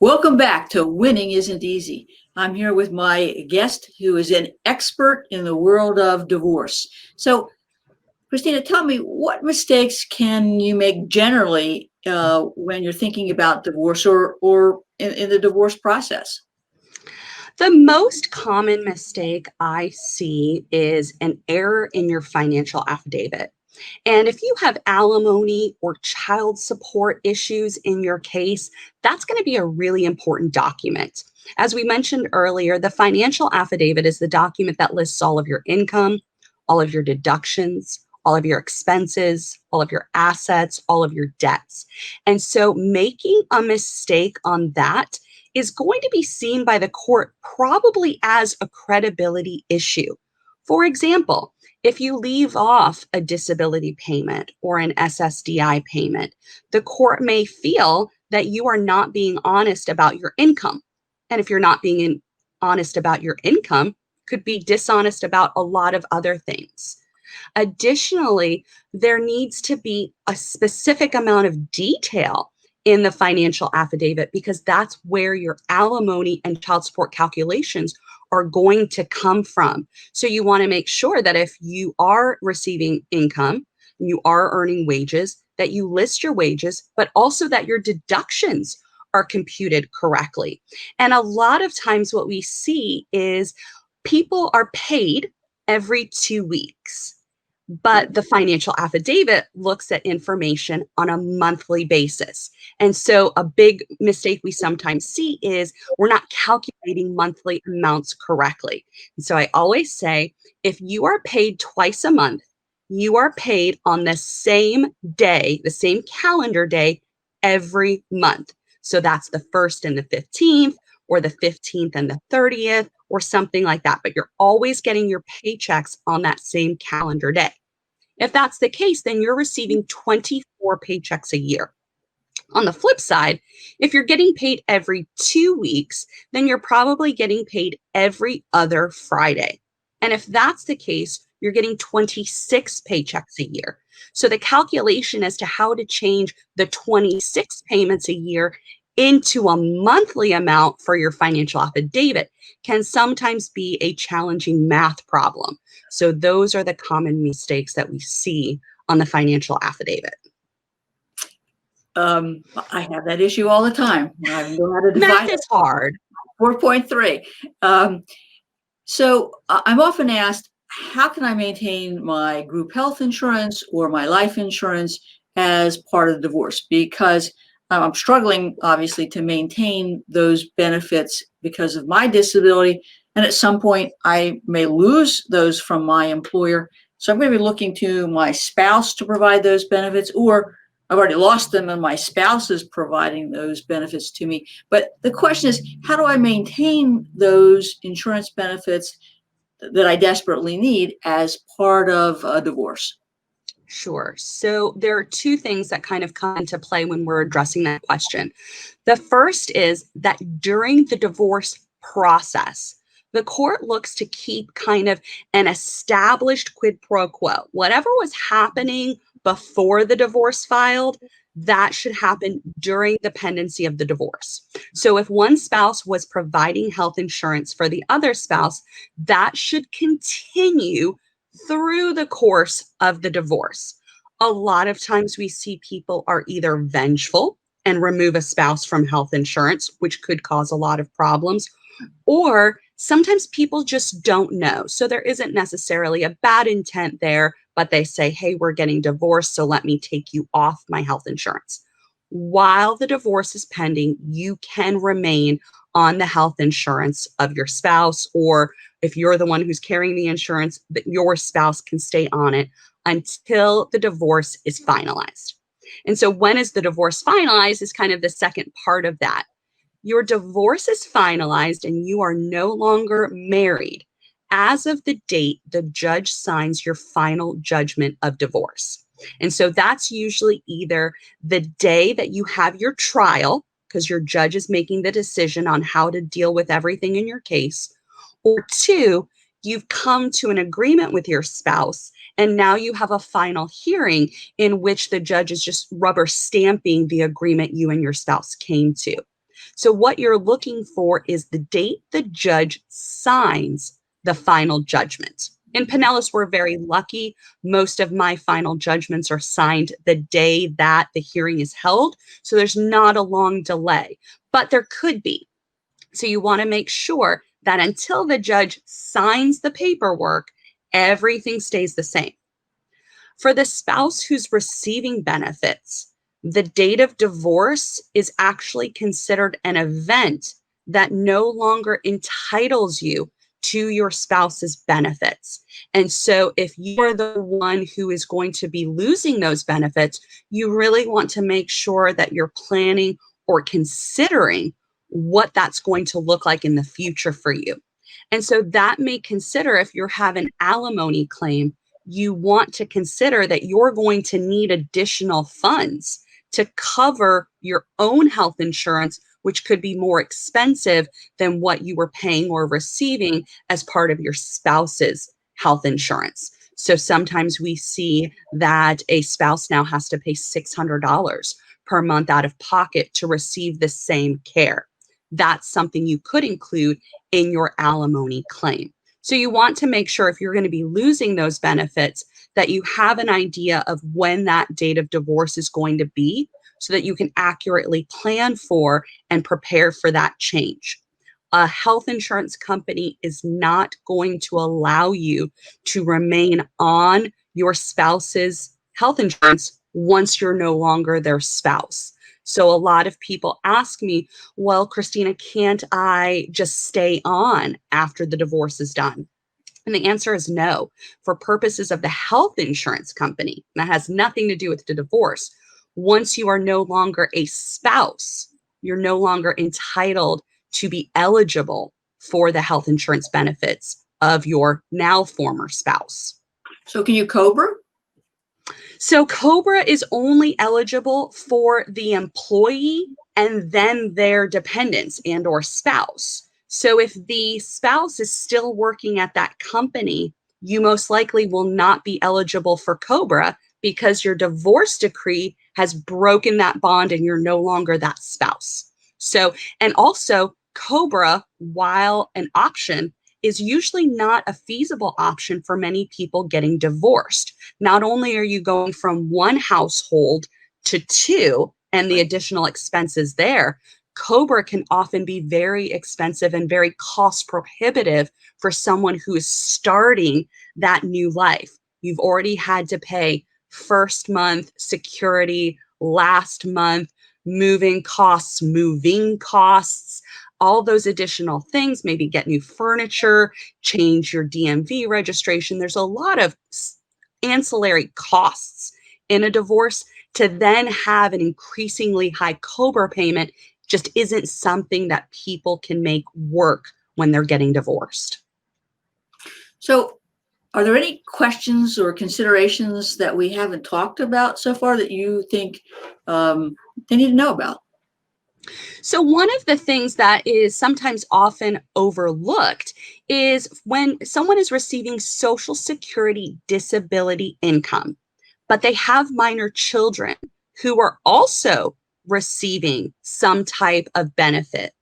Welcome back to Winning Isn't Easy. I'm here with my guest who is an expert in the world of divorce. So, Christina, tell me, what mistakes can you make generally when you're thinking about divorce or in the divorce process? The most common mistake I see is an error in your financial affidavit. And if you have alimony or child support issues in your case, that's going to be a really important document. As we mentioned earlier, the financial affidavit is the document that lists all of your income, all of your deductions, all of your expenses, all of your assets, all of your debts. And so making a mistake on that is going to be seen by the court probably as a credibility issue. For example, if you leave off a disability payment or an SSDI payment, the court may feel that you are not being honest about your income. And if you're not being honest about your income, could be dishonest about a lot of other things. Additionally, there needs to be a specific amount of detail in the financial affidavit because that's where your alimony and child support calculations are going to come from. So you want to make sure that if you are receiving income, you are earning wages, that you list your wages, but also that your deductions are computed correctly. And a lot of times what we see is people are paid every 2 weeks. But the financial affidavit looks at information on a monthly basis. And so a big mistake we sometimes see is we're not calculating monthly amounts correctly. And so I always say, if you are paid twice a month, you are paid on the same day, the same calendar day every month. So that's the 1st and the 15th, or the 15th and the 30th, or something like that. But you're always getting your paychecks on that same calendar day. If that's the case, then you're receiving 24 paychecks a year. On the flip side, if you're getting paid every 2 weeks, then you're probably getting paid every other Friday. And if that's the case, you're getting 26 paychecks a year. So the calculation as to how to change the 26 payments a year into a monthly amount for your financial affidavit can sometimes be a challenging math problem. So those are the common mistakes that we see on the financial affidavit. I have that issue all the time. I don't know how to Math divide it. is hard. 4.3. So I'm often asked, how can I maintain my group health insurance or my life insurance as part of the divorce? Because I'm struggling, obviously, to maintain those benefits because of my disability. And at some point, I may lose those from my employer. So I'm going to be looking to my spouse to provide those benefits, or I've already lost them and my spouse is providing those benefits to me. But the question is, how do I maintain those insurance benefits that I desperately need as part of a divorce? Sure. So there are two things that kind of come into play when we're addressing that question. The first is that during the divorce process, the court looks to keep kind of an established quid pro quo. Whatever was happening before the divorce filed, that should happen during the pendency of the divorce. So if one spouse was providing health insurance for the other spouse, that should continue through the course of the divorce. A lot of times we see people are either vengeful and remove a spouse from health insurance, which could cause a lot of problems, or sometimes people just don't know. So there isn't necessarily a bad intent there, but they say, hey, we're getting divorced, so let me take you off my health insurance. While the divorce is pending, you can remain on the health insurance of your spouse, or if you're the one who's carrying the insurance, that your spouse can stay on it until the divorce is finalized. And so when is the divorce finalized is kind of the second part of that. Your divorce is finalized and you are no longer married as of the date the judge signs your final judgment of divorce. And so that's usually either the day that you have your trial, because your judge is making the decision on how to deal with everything in your case, or two, you've come to an agreement with your spouse and now you have a final hearing in which the judge is just rubber stamping the agreement you and your spouse came to. So what you're looking for is the date the judge signs the final judgment. In Pinellas, we're very lucky. Most of my final judgments are signed the day that the hearing is held. So there's not a long delay, but there could be. So you want to make sure that until the judge signs the paperwork, everything stays the same. For the spouse who's receiving benefits, the date of divorce is actually considered an event that no longer entitles you to your spouse's benefits. And so if you're the one who is going to be losing those benefits, you really want to make sure that you're planning or considering what that's going to look like in the future for you. And so that may consider, if you have an alimony claim, you want to consider that you're going to need additional funds to cover your own health insurance, which could be more expensive than what you were paying or receiving as part of your spouse's health insurance. So sometimes we see that a spouse now has to pay $600 per month out of pocket to receive the same care. That's something you could include in your alimony claim. So you want to make sure, if you're going to be losing those benefits, that you have an idea of when that date of divorce is going to be, so that you can accurately plan for and prepare for that change. A health insurance company is not going to allow you to remain on your spouse's health insurance once you're no longer their spouse. So a lot of people ask me, well, Christina, can't I just stay on after the divorce is done? And the answer is no. For purposes of the health insurance company, that has nothing to do with the divorce. Once you are no longer a spouse, you're no longer entitled to be eligible for the health insurance benefits of your now former spouse. So can you COBRA? So COBRA is only eligible for the employee and then their dependents and or spouse. So if the spouse is still working at that company, you most likely will not be eligible for COBRA because your divorce decree has broken that bond and you're no longer that spouse. So, and also COBRA, while an option, is usually not a feasible option for many people getting divorced. Not only are you going from one household to two and the additional expenses there, COBRA can often be very expensive and very cost prohibitive for someone who is starting that new life. You've already had to pay first month security, last month moving costs, all those additional things, maybe get new furniture, change your DMV registration. There's a lot of ancillary costs in a divorce. To then have an increasingly high COBRA payment just isn't something that people can make work when they're getting divorced. So are there any questions or considerations that we haven't talked about so far that you think they need to know about? So one of the things that is sometimes often overlooked is when someone is receiving Social Security disability income, but they have minor children who are also receiving some type of benefit.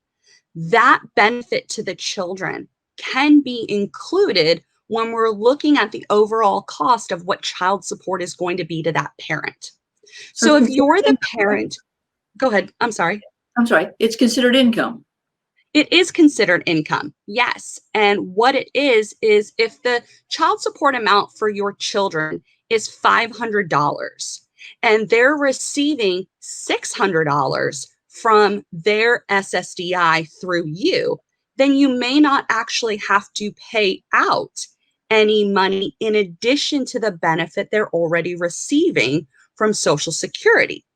That benefit to the children can be included when we're looking at the overall cost of what child support is going to be to that parent. So if you're the parent, go ahead. I'm sorry. It's considered income. It is considered income, yes. And what it is if the child support amount for your children is $500 and they're receiving $600 from their SSDI through you, then you may not actually have to pay out any money in addition to the benefit they're already receiving from Social Security.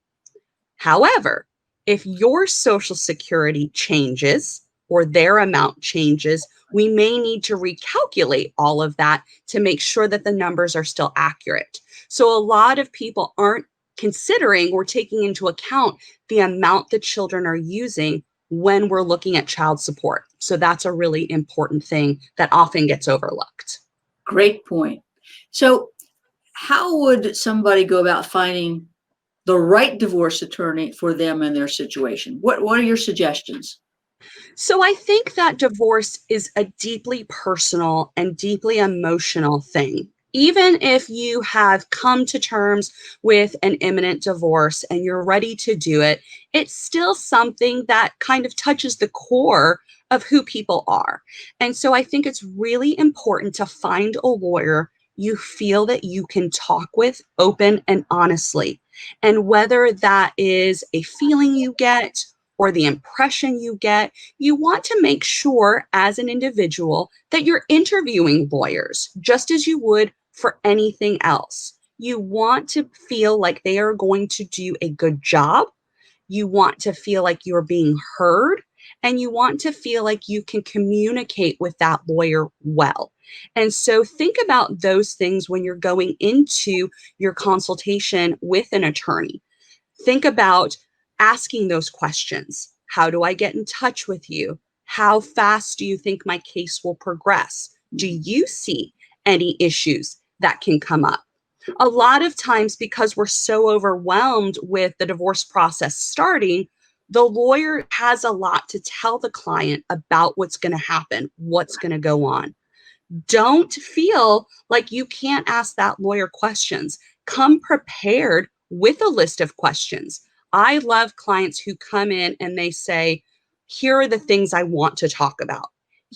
However, if your Social Security changes or their amount changes, we may need to recalculate all of that to make sure that the numbers are still accurate. So a lot of people aren't considering or taking into account the amount the children are using when we're looking at child support. So that's a really important thing that often gets overlooked. Great point. So how would somebody go about finding the right divorce attorney for them and their situation? What are your suggestions? So I think that divorce is a deeply personal and deeply emotional thing. Even if you have come to terms with an imminent divorce and you're ready to do it, it's still something that kind of touches the core of who people are. And so I think it's really important to find a lawyer you feel that you can talk with open and honestly. And whether that is a feeling you get or the impression you get, you want to make sure as an individual that you're interviewing lawyers just as you would for anything else. You want to feel like they are going to do a good job. You want to feel like you're being heard, and you want to feel like you can communicate with that lawyer well. And so think about those things when you're going into your consultation with an attorney. Think about asking those questions. How do I get in touch with you? How fast do you think my case will progress? Do you see any issues that can come up? A lot of times, because we're so overwhelmed with the divorce process starting, the lawyer has a lot to tell the client about what's going to happen, what's going to go on. Don't feel like you can't ask that lawyer questions. Come prepared with a list of questions. I love clients who come in and they say, here are the things I want to talk about.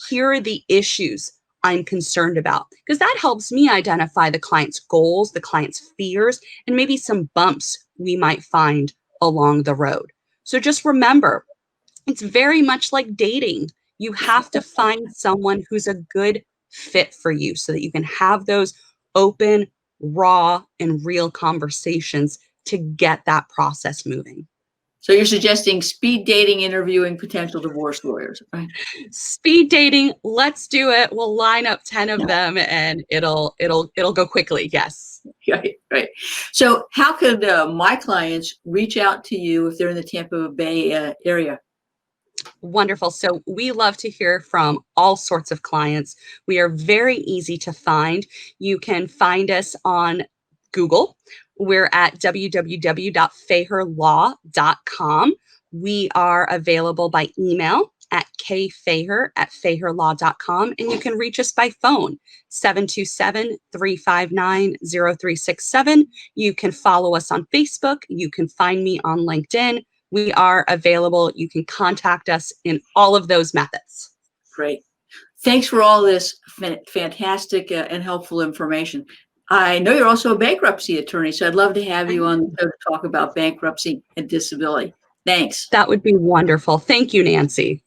Here are the issues I'm concerned about. Because that helps me identify the client's goals, the client's fears, and maybe some bumps we might find along the road. So just remember, it's very much like dating. You have to find someone who's a good fit for you so that you can have those open, raw, and real conversations to get that process moving. So you're suggesting speed dating, interviewing potential divorce lawyers, right? Speed dating, let's do it. We'll line up 10 of them and it'll go quickly. Yes. Right, right. So how could my clients reach out to you if they're in the Tampa Bay area? Wonderful. So we love to hear from all sorts of clients. We are very easy to find. You can find us on Google. We're at www.faherlaw.com. We are available by email at kfaher@faherlaw.com, and you can reach us by phone, 727-359-0367. You can follow us on Facebook. You can find me on LinkedIn. We are available. You can contact us in all of those methods. Great. Thanks for all this fantastic and helpful information. I know you're also a bankruptcy attorney, so I'd love to have you on the show to talk about bankruptcy and disability. Thanks. That would be wonderful. Thank you, Nancy.